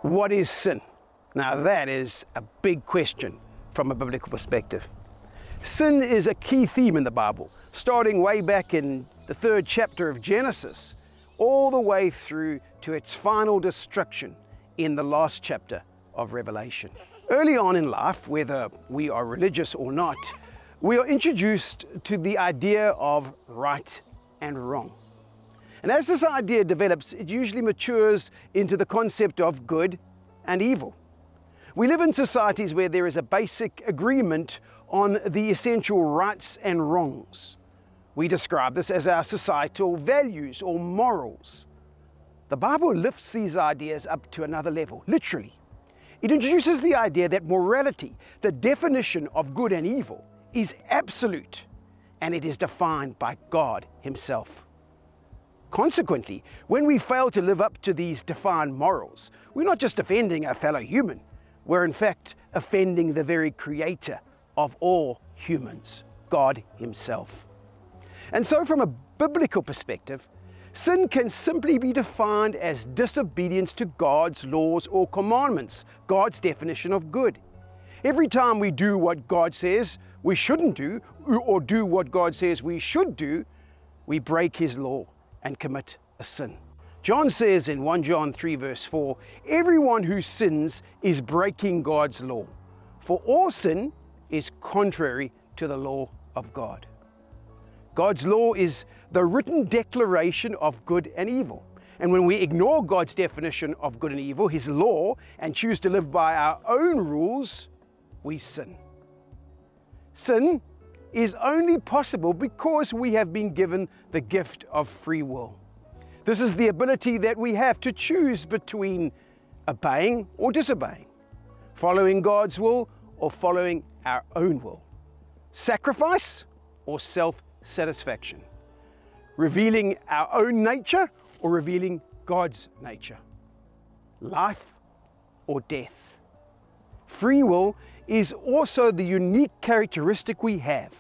What is sin? Now that is a big question from a biblical perspective. Sin is a key theme in the Bible, starting way back in the 3rd chapter of Genesis, all the way through to its final destruction in the last chapter of Revelation. Early on in life, whether we are religious or not, we are introduced to the idea of right and wrong. And as this idea develops, it usually matures into the concept of good and evil. We live in societies where there is a basic agreement on the essential rights and wrongs. We describe this as our societal values or morals. The Bible lifts these ideas up to another level, literally. It introduces the idea that morality, the definition of good and evil, is absolute, and it is defined by God Himself. Consequently, when we fail to live up to these defined morals, we're not just offending a fellow human, we're in fact offending the very creator of all humans, God Himself. And so from a biblical perspective, sin can simply be defined as disobedience to God's laws or commandments, God's definition of good. Every time we do what God says we shouldn't do, or do what God says we should do, we break His law and commit a sin. John says in 1 John 3 verse 4, everyone who sins is breaking God's law, for all sin is contrary to the law of God. God's law is the written declaration of good and evil. And when we ignore God's definition of good and evil, His law, and choose to live by our own rules, we sin. Sin is only possible because we have been given the gift of free will. This is the ability that we have to choose between obeying or disobeying, following God's will or following our own will, sacrifice or self-satisfaction, revealing our own nature or revealing God's nature, life or death. Free will is also the unique characteristic we have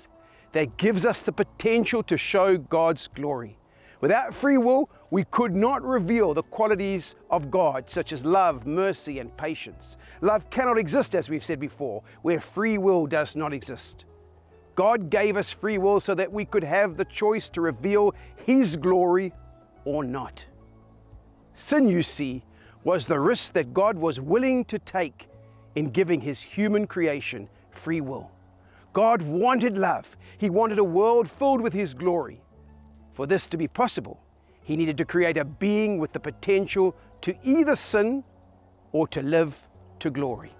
that gives us the potential to show God's glory. Without free will, we could not reveal the qualities of God, such as love, mercy, and patience. Love cannot exist, as we've said before, where free will does not exist. God gave us free will so that we could have the choice to reveal His glory or not. Sin, you see, was the risk that God was willing to take in giving His human creation free will. God wanted love. He wanted a world filled with His glory. For this to be possible, He needed to create a being with the potential to either sin or to live to glory.